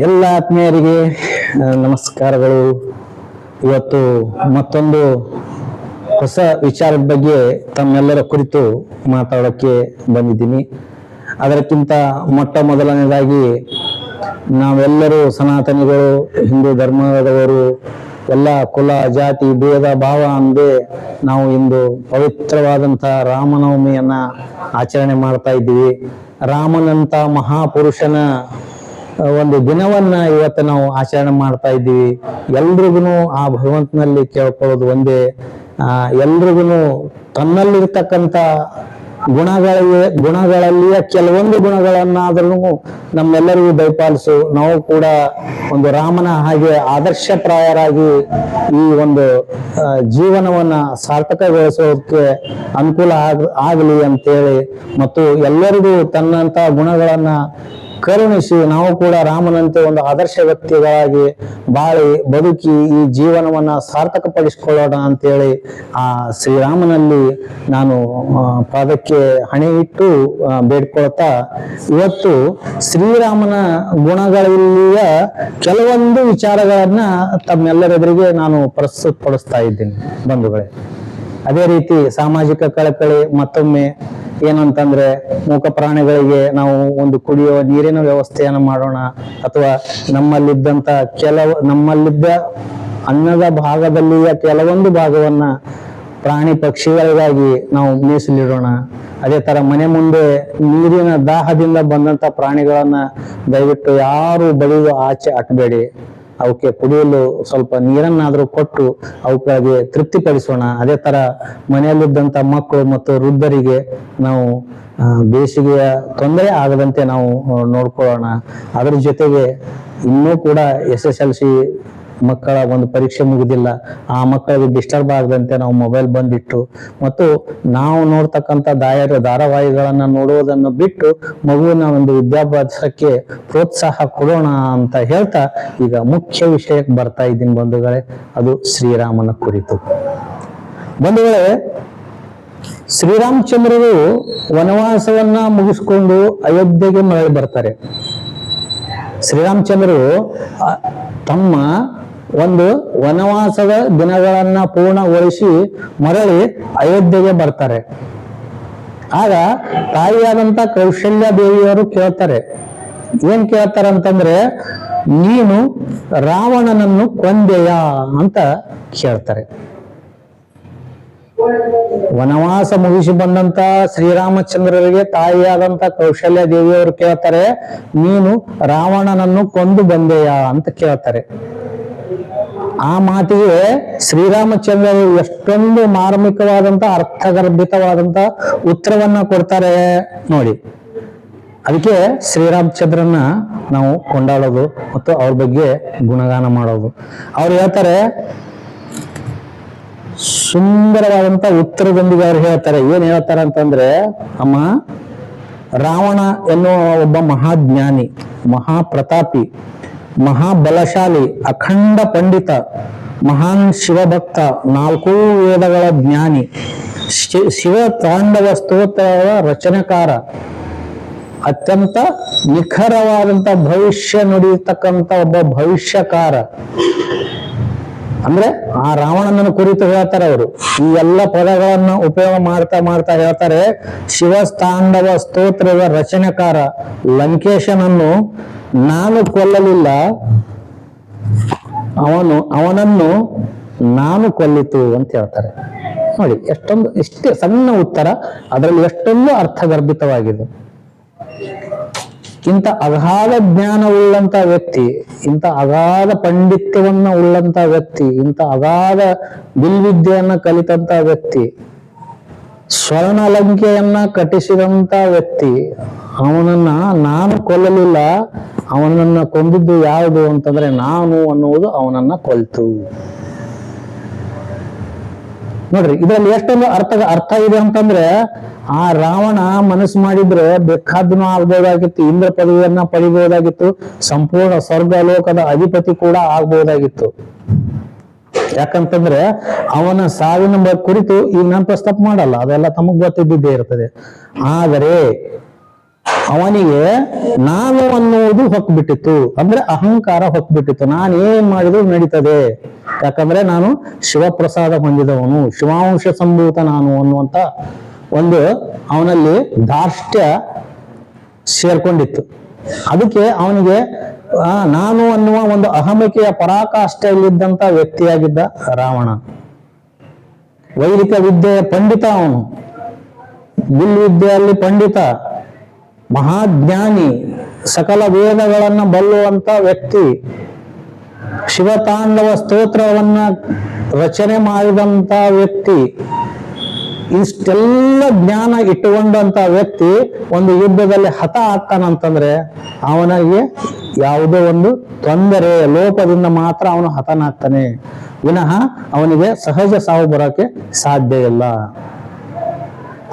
ಎಲ್ಲ ಆತ್ಮೀಯರಿಗೆ ನಮಸ್ಕಾರಗಳು. ಇವತ್ತು ಮತ್ತೊಂದು ಹೊಸ ವಿಚಾರದ ಬಗ್ಗೆ ತಮ್ಮೆಲ್ಲರ ಕುರಿತು ಮಾತಾಡೋಕ್ಕೆ ಬಂದಿದ್ದೀನಿ. ಅದಕ್ಕಿಂತ ಮೊದಲನೇದಾಗಿ ನಾವೆಲ್ಲರೂ ಸನಾತನಿಗಳು, ಹಿಂದೂ ಧರ್ಮದವರು, ಎಲ್ಲ ಕುಲ ಜಾತಿ ಭೇದ ಭಾವ ಅಂದೇ ನಾವು ಇಂದು ಪವಿತ್ರವಾದಂಥ ರಾಮನವಮಿಯನ್ನ ಆಚರಣೆ ಮಾಡ್ತಾ ಇದ್ದೀವಿ. ರಾಮನಂತ ಮಹಾಪುರುಷನ ಒಂದು ದಿನವನ್ನ ಇವತ್ತು ನಾವು ಆಚರಣೆ ಮಾಡ್ತಾ ಇದ್ದೀವಿ. ಎಲ್ರಿಗೂ ಆ ಭಗವಂತನಲ್ಲಿ ಕೇಳ್ಕೊಳ್ಳೋದು ಒಂದೇ, ಎಲ್ರಿಗೂ ತನ್ನಲ್ಲಿರ್ತಕ್ಕಂಥ ಗುಣಗಳಲ್ಲಿಯ ಕೆಲವೊಂದು ಗುಣಗಳನ್ನಾದ್ರೂ ನಮ್ಮೆಲ್ಲರಿಗೂ ದಯಪಾಲಿಸು. ನಾವು ಕೂಡ ಒಂದು ರಾಮನ ಹಾಗೆ ಆದರ್ಶಪ್ರಾಯರಾಗಿ ಈ ಒಂದು ಜೀವನವನ್ನ ಸಾರ್ಥಕಗೊಳಿಸೋದಕ್ಕೆ ಅನುಕೂಲ ಆಗಲಿ ಅಂತೇಳಿ, ಮತ್ತು ಎಲ್ಲರಿಗೂ ತನ್ನಂತ ಗುಣಗಳನ್ನ ಕರುಣಿಸಿ ನಾವು ಕೂಡ ರಾಮನಂತೆ ಒಂದು ಆದರ್ಶ ವ್ಯಕ್ತಿಗಳಾಗಿ ಬಾಳಿ ಬದುಕಿ ಈ ಜೀವನವನ್ನ ಸಾರ್ಥಕಪಡಿಸಿಕೊಳ್ಳೋಣ ಅಂತೇಳಿ ಆ ಶ್ರೀರಾಮನಲ್ಲಿ ನಾನು ಪಾದಕ್ಕೆ ಹಣೆ ಇಟ್ಟು ಬೇಡ್ಕೊಳ್ತಾ, ಇವತ್ತು ಶ್ರೀರಾಮನ ಗುಣಗಳಲ್ಲಿಯ ಕೆಲವೊಂದು ವಿಚಾರಗಳನ್ನ ತಮ್ಮೆಲ್ಲರೆದುರಿಗೆ ನಾನು ಪ್ರಸ್ತುತಪಡಿಸ್ತಾ ಇದ್ದೀನಿ ಬಂಧುಗಳೇ. ಅದೇ ರೀತಿ ಸಾಮಾಜಿಕ ಕಳಕಳಿ ಮತ್ತೊಮ್ಮೆ ಏನಂತಂದ್ರೆ, ಮೂಕ ಪ್ರಾಣಿಗಳಿಗೆ ನಾವು ಒಂದು ಕುಡಿಯುವ ನೀರಿನ ವ್ಯವಸ್ಥೆಯನ್ನು ಮಾಡೋಣ, ಅಥವಾ ನಮ್ಮಲ್ಲಿದ್ದ ಅನ್ನದ ಭಾಗದಲ್ಲಿಯ ಕೆಲವೊಂದು ಭಾಗವನ್ನ ಪ್ರಾಣಿ ಪಕ್ಷಿಗಳಿಗಾಗಿ ನಾವು ಮೀಸಲಿಡೋಣ. ಅದೇ ತರ ಮನೆ ಮುಂದೆ ನೀರಿನ ದಾಹದಿಂದ ಬಂದಂತ ಪ್ರಾಣಿಗಳನ್ನ ದಯವಿಟ್ಟು ಯಾರು ಬಳಿದು ಆಚೆ ಹಾಕಬೇಡಿ. ಅವಕ್ಕೆ ಕುಡಿಯಲು ಸ್ವಲ್ಪ ನೀರನ್ನಾದ್ರೂ ಕೊಟ್ಟು ಅವಕ್ಕೆ ತೃಪ್ತಿಪಡಿಸೋಣ. ಅದೇ ತರ ಮನೆಯಲ್ಲಿದ್ದಂತ ಮಕ್ಕಳು ಮತ್ತು ವೃದ್ಧರಿಗೆ ನಾವು ಬೇಸಿಗೆಯ ತೊಂದರೆ ಆಗದಂತೆ ನಾವು ನೋಡ್ಕೊಳ್ಳೋಣ. ಅದರ ಜೊತೆಗೆ ಇನ್ನೂ ಕೂಡ SSLC ಮಕ್ಕಳ ಒಂದು ಪರೀಕ್ಷೆ ಮುಗಿದಿಲ್ಲ, ಆ ಮಕ್ಕಳಿಗೆ ಡಿಸ್ಟರ್ಬ್ ಆಗದಂತೆ ನಾವು ಮೊಬೈಲ್ ಬಂದಿಟ್ಟು ಮತ್ತು ನಾವು ನೋಡ್ತಕ್ಕಂಥ ಧಾರಾವಾಹಿಗಳನ್ನ ನೋಡುವುದನ್ನು ಬಿಟ್ಟು ಮಗುವಿನ ಒಂದು ವಿದ್ಯಾಭ್ಯಾಸಕ್ಕೆ ಪ್ರೋತ್ಸಾಹ ಕೊಡೋಣ ಅಂತ ಹೇಳ್ತಾ ಈಗ ಮುಖ್ಯ ವಿಷಯಕ್ಕೆ ಬರ್ತಾ ಇದ್ದೀನಿ ಬಂಧುಗಳೇ. ಅದು ಶ್ರೀರಾಮನ ಕುರಿತು. ಬಂಧುಗಳೇ, ಶ್ರೀರಾಮಚಂದ್ರರು ವನವಾಸವನ್ನ ಮುಗಿಸ್ಕೊಂಡು ಅಯೋಧ್ಯೆಗೆ ಮರಳಿ ಬರ್ತಾರೆ. ಶ್ರೀರಾಮಚಂದ್ರರು ತಮ್ಮ ಒಂದು ವನವಾಸದ ದಿನಗಳನ್ನ ಪೂರ್ಣಗೊಳಿಸಿ ಮರಳಿ ಅಯೋಧ್ಯೆಗೆ ಬರ್ತಾರೆ. ಆಗ ತಾಯಿಯಾದಂತ ಕೌಶಲ್ಯ ದೇವಿಯವರು ಕೇಳ್ತಾರೆ. ಏನ್ ಕೇಳ್ತಾರೆ ಅಂತಂದ್ರೆ, ನೀನು ರಾವಣನನ್ನು ಕೊಂದೆಯಾ ಅಂತ ಕೇಳ್ತಾರೆ. ವನವಾಸ ಮುಗಿಸಿ ಬಂದಂತ ಶ್ರೀರಾಮಚಂದ್ರರಿಗೆ ತಾಯಿಯಾದಂತ ಕೌಶಲ್ಯ ದೇವಿಯವರು ಕೇಳ್ತಾರೆ, ನೀನು ರಾವಣನನ್ನು ಕೊಂದು ಬಂದೆಯಾ ಅಂತ ಕೇಳ್ತಾರೆ. ಆ ಮಾತಿಗೆ ಶ್ರೀರಾಮಚಂದ್ರರು ಎಷ್ಟೊಂದು ಮಾರ್ಮಿಕವಾದಂತ ಅರ್ಥಗರ್ಭಿತವಾದಂತ ಉತ್ತರವನ್ನ ಕೊಡ್ತಾರೆ ನೋಡಿ. ಅದಕ್ಕೆ ಶ್ರೀರಾಮಚಂದ್ರನ ನಾವು ಕೊಂಡಾಡೋದು ಮತ್ತು ಅವ್ರ ಬಗ್ಗೆ ಗುಣಗಾನ ಮಾಡೋದು. ಅವ್ರು ಹೇಳ್ತಾರೆ, ಸುಂದರವಾದಂತ ಉತ್ತರದೊಂದಿಗೆ ಅವ್ರು ಹೇಳ್ತಾರೆ. ಏನ್ ಹೇಳ್ತಾರೆ ಅಂತಂದ್ರೆ, ಅಮ್ಮ, ರಾವಣ ಎನ್ನುವ ಒಬ್ಬ ಮಹಾಜ್ಞಾನಿ, ಮಹಾಪ್ರತಾಪಿ, ಮಹಾಬಲಶಾಲಿ, ಅಖಂಡ ಪಂಡಿತ, ಮಹಾನ್ ಶಿವಭಕ್ತ, 4 ವೇದಗಳ ಜ್ಞಾನಿ, ಶಿವ ತಾಂಡವ ಸ್ತೋತ್ರದ ರಚನೆಕಾರ, ಅತ್ಯಂತ ನಿಖರವಾದಂತ ಭವಿಷ್ಯ ನುಡಿಯತಕ್ಕಂತ ಒಬ್ಬ ಭವಿಷ್ಯಕಾರ. ಅಂದ್ರೆ ಆ ರಾವಣನನ್ನು ಕುರಿತು ಹೇಳ್ತಾರೆ ಅವರು. ಈ ಎಲ್ಲ ಪದಗಳನ್ನ ಉಪಯೋಗ ಮಾಡ್ತಾ ಹೇಳ್ತಾರೆ, ಶಿವತಾಂಡವ ಸ್ತೋತ್ರದ ರಚನೆಕಾರ, ಲಂಕೇಶನನ್ನು ನಾನು ಕೊಲ್ಲಲಿಲ್ಲ, ಅವನನ್ನು ನಾನು ಕೊಲ್ಲಿತು ಅಂತ ಹೇಳ್ತಾರೆ ನೋಡಿ. ಇಷ್ಟೇ ಸಣ್ಣ ಉತ್ತರ, ಅದರಲ್ಲಿ ಎಷ್ಟೊಂದು ಅರ್ಥಗರ್ಭಿತವಾಗಿದೆ. ಇಂಥ ಅಗಾಧ ಜ್ಞಾನವುಳ್ಳಂತ ವ್ಯಕ್ತಿ, ಇಂಥ ಅಗಾಧ ಪಾಂಡಿತ್ಯವನ್ನ ಉಳ್ಳಂತ ವ್ಯಕ್ತಿ, ಇಂಥ ಅಗಾಧ ಬಿಲ್ವಿದ್ಯೆಯನ್ನ ಕಲಿತಂತ ವ್ಯಕ್ತಿ, ಸ್ವರ್ಣ ಲಂಕೆಯನ್ನ ಕಟ್ಟಿಸಿದಂತ ವ್ಯಕ್ತಿ, ಅವನನ್ನ ನಾನು ಕೊಲ್ಲಲಿಲ್ಲ, ಅವನನ್ನ ಕೊಂದಿದ್ದು ಯಾವುದು ಅಂತಂದ್ರೆ ನಾನು ಅನ್ನುವುದು ಅವನನ್ನ ಕೊಲ್ತು. ನೋಡ್ರಿ, ಇದರಲ್ಲಿ ಎಷ್ಟೊಂದು ಅರ್ಥ ಇದೆ ಅಂತಂದ್ರೆ, ಆ ರಾವಣ ಮನಸ್ಸು ಮಾಡಿದ್ರೆ ಬೇಕಾದನು ಆಗ್ಬೋದಾಗಿತ್ತು, ಇಂದ್ರ ಪದವಿಯನ್ನ ಪಡಿಬಹುದಾಗಿತ್ತು, ಸಂಪೂರ್ಣ ಸ್ವರ್ಗ ಲೋಕದ ಅಧಿಪತಿ ಕೂಡ ಆಗ್ಬಹುದಾಗಿತ್ತು. ಯಾಕಂತಂದ್ರೆ ಅವನ ಸಾವಿನ ಕುರಿತು ಈಗ ನಾನು ಪ್ರಸ್ತಾಪ ಮಾಡಲ್ಲ, ಅದೆಲ್ಲ ತಮಗ್ ಗೊತ್ತಿದ್ದೇ ಇರ್ತದೆ. ಆದರೆ ಅವನಿಗೆ ನಾನು ಅನ್ನುವುದು ಹೊಕ್ಬಿಟ್ಟಿತ್ತು, ಅಂದ್ರೆ ಅಹಂಕಾರ ಹೊಕ್ಬಿಟ್ಟಿತ್ತು. ನಾನು ಏನ್ ಮಾಡಿದ್ರು ನಡೀತದೆ, ಯಾಕಂದ್ರೆ ನಾನು ಶಿವಪ್ರಸಾದ ಹೊಂದಿದವನು, ಶಿವಾಂಶ ಸಂಭೂತ ನಾನು ಅನ್ನುವಂತ ಒಂದು ಅವನಲ್ಲಿ ಧಾರ್ಷ್ಟ್ಯ ಸೇರ್ಕೊಂಡಿತ್ತು. ಅದಕ್ಕೆ ಅವನಿಗೆ ನಾನು ಅನ್ನುವ ಒಂದು ಅಹಮಿಕೆಯ ಪರಾಕಾಷ್ಠೆಯಲ್ಲಿದ್ದಂತ ವ್ಯಕ್ತಿಯಾಗಿದ್ದ ರಾವಣ. ವೈದಿಕ ವಿದ್ಯೆಯ ಪಂಡಿತ ಅವನು, ವಿದ್ಯೆಯಲ್ಲಿ ಪಂಡಿತ, ಮಹಾಜ್ಞಾನಿ, ಸಕಲ ವೇದಗಳನ್ನ ಬಲ್ಲುವಂತ ವ್ಯಕ್ತಿ, ಶಿವತಾಂಡವ ಸ್ತೋತ್ರವನ್ನ ರಚನೆ ಮಾಡಿದಂತ ವ್ಯಕ್ತಿ, ಇಷ್ಟೆಲ್ಲ ಜ್ಞಾನ ಇಟ್ಟುಕೊಂಡಂತ ವ್ಯಕ್ತಿ ಒಂದು ಯುದ್ಧದಲ್ಲಿ ಹತ ಆಗ್ತಾನಂತಂದ್ರೆ ಅವನಿಗೆ ಯಾವುದೋ ಒಂದು ತೊಂದರೆ ಲೋಪದಿಂದ ಮಾತ್ರ ಅವನು ಹತನಾಗ್ತಾನೆ, ವಿನಃ ಅವನಿಗೆ ಸಹಜ ಸಾವು ಬರೋಕೆ ಸಾಧ್ಯ ಇಲ್ಲ.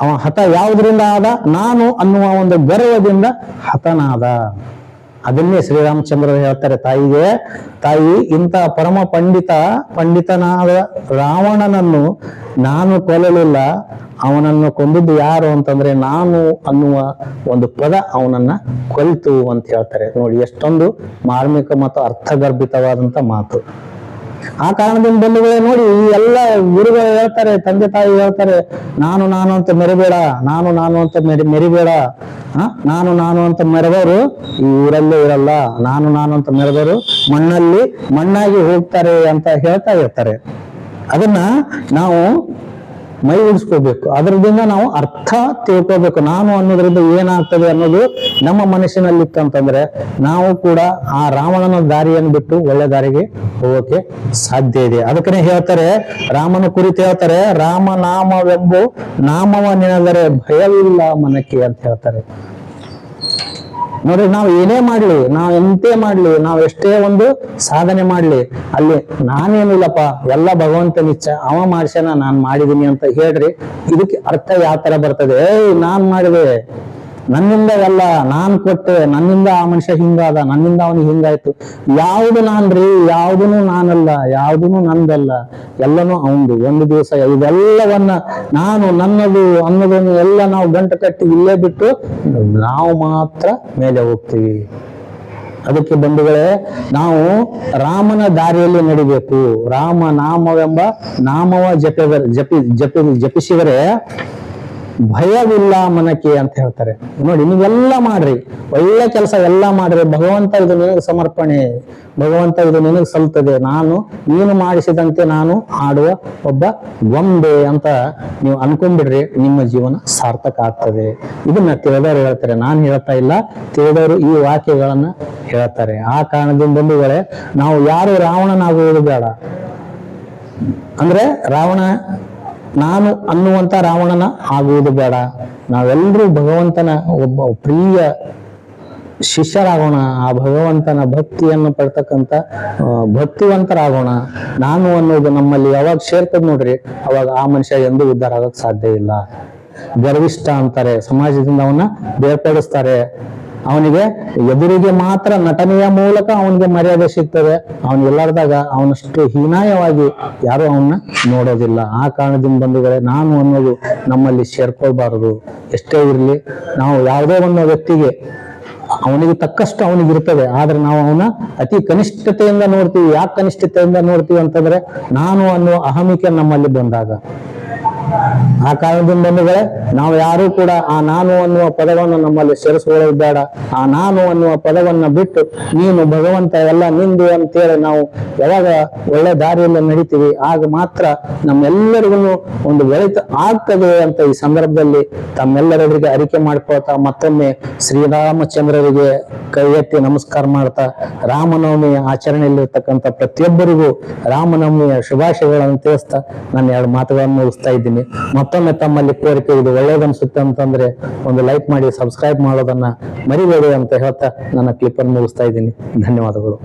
ಅವ ಹತ ಯಾವುದರಿಂದ ಆದ? ನಾನು ಅನ್ನುವ ಒಂದು ಗರ್ವದಿಂದ ಹತನಾದ. ಅದನ್ನೇ ಶ್ರೀರಾಮಚಂದ್ರ ಹೇಳ್ತಾರೆ ತಾಯಿಗೆ, ತಾಯಿ ಇಂಥ ಪರಮ ಪಂಡಿತನಾದ ರಾವಣನನ್ನು ನಾನು ಕೊಲ್ಲಲಿಲ್ಲ, ಅವನನ್ನು ಕೊಂದಿದ್ದು ಯಾರು ಅಂತಂದ್ರೆ ನಾನು ಅನ್ನುವ ಒಂದು ಪದ ಅವನನ್ನ ಕೊಲ್ತು ಅಂತ ಹೇಳ್ತಾರೆ. ನೋಡಿ ಎಷ್ಟೊಂದು ಮಾರ್ಮಿಕ ಮತ್ತು ಅರ್ಥಗರ್ಭಿತವಾದಂತ ಮಾತು. ಆ ಕಾರಣದಿಂದ ಬಂಧುಗಳೇ ನೋಡಿ, ಈ ಎಲ್ಲ ಗುರುಗಳು ಹೇಳ್ತಾರೆ, ತಂದೆ ತಾಯಿ ಹೇಳ್ತಾರೆ, ನಾನು ಅಂತ ಮೆರಿಬೇಡ, ನಾನು ಅಂತ ಮೆರಿಬೇಡ. ನಾನು ಅಂತ ಮೆರೆದವರು ಈ ಊರಲ್ಲೇ ಇರಲ್ಲ, ನಾನು ಅಂತ ಮೆರೆದವರು ಮಣ್ಣಾಗಿ ಹೋಗ್ತಾರೆ ಅಂತ ಹೇಳ್ತಾ ಇರ್ತಾರೆ. ಅದನ್ನ ನಾವು ಮೈ ಉಳಿಸ್ಕೋಬೇಕು, ಅದರಿಂದ ನಾವು ಅರ್ಥ ತಿಳ್ಕೋಬೇಕು. ನಾನು ಅನ್ನೋದ್ರಿಂದ ಏನಾಗ್ತದೆ ಅನ್ನೋದು ನಮ್ಮ ಮನಸ್ಸಿನಲ್ಲಿತ್ತಂತಂದ್ರೆ ನಾವು ಕೂಡ ಆ ರಾವಣನ ದಾರಿಯನ್ನು ಬಿಟ್ಟು ಒಳ್ಳೆ ದಾರಿಗೆ ಹೋಗೋಕೆ ಸಾಧ್ಯ ಇದೆ. ಅದಕ್ಕನೇ ಹೇಳ್ತಾರೆ, ರಾಮನ ಕುರಿತು ಹೇಳ್ತಾರೆ, ರಾಮನಾಮವೆಂಬು ನಾಮವ ನೆನೆದರೆ ಭಯವಿಲ್ಲ ಮನಕ್ಕೆ ಅಂತ ಹೇಳ್ತಾರೆ. ನೋಡ್ರಿ, ನಾವು ಏನೇ ಮಾಡ್ಲಿ, ನಾವು ಎಂತೇ ಮಾಡ್ಲಿ, ನಾವು ಎಷ್ಟೇ ಒಂದು ಸಾಧನೆ ಮಾಡ್ಲಿ, ಅಲ್ಲಿ ನಾನೇನಿಲ್ಲಪ್ಪ, ಎಲ್ಲ ಭಗವಂತನ ಇಚ್ಛೆ, ಅವ ಮಾಡ್ಸ್ಯಾನ, ನಾನ್ ಮಾಡಿದೀನಿ ಅಂತ ಹೇಳ್ರಿ. ಇದಕ್ಕೆ ಅರ್ಥ ಯಾವ ತರ ಬರ್ತದೆ? ನಾನ್ ಮಾಡಿದೆ, ನನ್ನಿಂದ ಎಲ್ಲ ನಾನ್ ಕೊಟ್ಟೆ, ನನ್ನಿಂದ ಆ ಮನುಷ್ಯ ಹಿಂಗಾದ, ನನ್ನಿಂದ ಅವನಿಗೆ ಹಿಂಗಾಯ್ತು. ಯಾವುದು ನಾನ್ರಿ? ಯಾವುದೂ ನಾನಲ್ಲ, ಯಾವುದೂ ನಂದಲ್ಲ, ಎಲ್ಲನೂ ಅವಂದು. ಒಂದು ದಿವಸ ಇದೆಲ್ಲವನ್ನ ನಾನು ನನ್ನದು ಅನ್ನೋದನ್ನು ಎಲ್ಲ ನಾವು ಗಂಟು ಕಟ್ಟಿ ಇಲ್ಲೇ ಬಿಟ್ಟು ನಾವು ಮಾತ್ರ ಮೇಲೆ ಹೋಗ್ತೀವಿ. ಅದಕ್ಕೆ ಬಂಧುಗಳೇ, ನಾವು ರಾಮನ ದಾರಿಯಲ್ಲಿ ನಡಿಬೇಕು. ರಾಮ ನಾಮವೆಂಬ ನಾಮವ ಜಪಿಸಿದರೆ ಭಯವಿಲ್ಲ ಮನಕ್ಕೆ ಅಂತ ಹೇಳ್ತಾರೆ. ನೋಡಿ, ನೀವೆಲ್ಲ ಮಾಡ್ರಿ, ಒಳ್ಳೆ ಕೆಲಸ ಎಲ್ಲ ಮಾಡ್ರಿ, ಭಗವಂತ ಇದು ನಿನಗೆ ಸಮರ್ಪಣೆ, ಭಗವಂತ ಇದು ನಿನಗೆ ಸಲ್ತದೆ, ನೀನು ಮಾಡಿಸಿದಂತೆ ನಾನು ಆಡುವ ಒಬ್ಬ ಗೊಂಬೆ ಅಂತ ನೀವು ಅನ್ಕೊಂಡ್ಬಿಡ್ರಿ, ನಿಮ್ಮ ಜೀವನ ಸಾರ್ಥಕ ಆಗ್ತದೆ. ಇದನ್ನ ತಿಳಿದವರು ಹೇಳ್ತಾರೆ, ನಾನು ಹೇಳ್ತಾ ಇಲ್ಲ, ತಿಳಿದವರು ಈ ವಾಕ್ಯಗಳನ್ನ ಹೇಳ್ತಾರೆ. ಆ ಕಾರಣದಿಂದ ಬಂಧುಗಳೇ, ನಾವು ಯಾರು ರಾವಣನಾಗುವುದು ಬೇಡ. ಅಂದ್ರೆ ನಾನು ಅನ್ನುವಂತ ರಾವಣನ ಆಗುವುದು ಬೇಡ. ನಾವೆಲ್ಲರೂ ಭಗವಂತನ ಒಬ್ಬ ಪ್ರಿಯ ಶಿಷ್ಯರಾಗೋಣ, ಆ ಭಗವಂತನ ಭಕ್ತಿಯನ್ನು ಪಡ್ತಕ್ಕಂಥ ಭಕ್ತಿವಂತರಾಗೋಣ. ನಾನು ಅನ್ನೋದು ನಮ್ಮಲ್ಲಿ ಯಾವಾಗ ಸೇರ್ತದ ನೋಡ್ರಿ, ಅವಾಗ ಆ ಮನುಷ್ಯ ಎಂದೂ ಉದ್ಧಾರ ಆಗಕ್ ಸಾಧ್ಯ ಇಲ್ಲ. ಗರ್ವಿಷ್ಠ ಅಂತಾರೆ, ಸಮಾಜದಿಂದ ಅವನ್ನ ಬೇರ್ಪಡಿಸ್ತಾರೆ. ಅವನಿಗೆ ಎದುರಿಗೆ ಮಾತ್ರ ನಟನೆಯ ಮೂಲಕ ಅವನಿಗೆ ಮರ್ಯಾದೆ ಸಿಗ್ತದೆ, ಅವನು ಎಲ್ಲಾರ್ದಾಗ ಅವನಷ್ಟು ಹೀನಾಯವಾಗಿ ಯಾರು ಅವನ್ನ ನೋಡೋದಿಲ್ಲ. ಆ ಕಾರಣದಿಂದ ಬಂಧುಗಳೇ, ನಾನು ಅನ್ನೋದು ನಮ್ಮಲ್ಲಿ ಸೇರ್ಕೊಳ್ಬಾರದು. ಎಷ್ಟೇ ಇರಲಿ, ನಾವು ಯಾವುದೇ ಒಂದು ವ್ಯಕ್ತಿಗೆ ಅವನಿಗೆ ತಕ್ಕಷ್ಟು ಅವನಿಗಿರ್ತದೆ, ಆದ್ರೆ ನಾವು ಅವನ ಅತಿ ಕನಿಷ್ಠತೆಯಿಂದ ನೋಡ್ತೀವಿ. ಯಾಕೆ ಕನಿಷ್ಠತೆಯಿಂದ ನೋಡ್ತೀವಿ ಅಂತಂದ್ರೆ, ನಾನು ಅನ್ನುವ ಅಹಮಿಕೆ ನಮ್ಮಲ್ಲಿ ಬಂದಾಗ. ಆ ಕಾರಣದಿಂದ ಬಂಧುಗಳೇ, ನಾವು ಯಾರು ಕೂಡ ಆ ನಾನು ಅನ್ನುವ ಪದವನ್ನು ನಮ್ಮಲ್ಲಿ ಸೇರಿಸ್ಕೊಳ್ಳೋದು ಬೇಡ. ಆ ನಾನು ಅನ್ನುವ ಪದವನ್ನ ಬಿಟ್ಟು ನೀನು ಭಗವಂತ ಎಲ್ಲ ನಿಂದು ಅಂತೇಳಿ ನಾವು ಯಾವಾಗ ಒಳ್ಳೆ ದಾರಿಯಲ್ಲಿ ನಡೀತೀವಿ, ಆಗ ಮಾತ್ರ ನಮ್ಮೆಲ್ಲರಿಗೂ ಒಂದು ಒಳಿತ ಆಗ್ತದೆ ಅಂತ ಈ ಸಂದರ್ಭದಲ್ಲಿ ತಮ್ಮೆಲ್ಲರಿಗೆ ಅರಿಕೆ ಮಾಡ್ಕೊಳ್ತಾ, ಮತ್ತೊಮ್ಮೆ ಶ್ರೀರಾಮಚಂದ್ರರಿಗೆ ಕೈ ಎತ್ತಿ ನಮಸ್ಕಾರ ಮಾಡ್ತಾ, ರಾಮನವಮಿ ಆಚರಣೆಯಲ್ಲಿರ್ತಕ್ಕಂಥ ಪ್ರತಿಯೊಬ್ಬರಿಗೂ ರಾಮನವಮಿಯ ಶುಭಾಶಯಗಳನ್ನು ತಿಳಿಸ್ತಾ ನನ್ನ 2 ಮಾತುಗಳನ್ನು ಮುಗಿಸ್ತಾ ಇದ್ದೀನಿ. ಮತ್ತೊಮ್ಮೆ ತಮ್ಮಲ್ಲಿ ಕೋರಿಕೆ, ಇದು ಒಳ್ಳೇದನ್ಸುತ್ತೆ ಅಂತಂದ್ರೆ ಒಂದು ಲೈಕ್ ಮಾಡಿ, ಸಬ್ಸ್ಕ್ರೈಬ್ ಮಾಡೋದನ್ನ ಮರಿಬೇಡಿ ಅಂತ ಹೇಳ್ತಾ ನನ್ನ ಕ್ಲಿಪ್ ಅನ್ನು ಮುಗಿಸ್ತಾ ಇದ್ದೀನಿ. ಧನ್ಯವಾದಗಳು.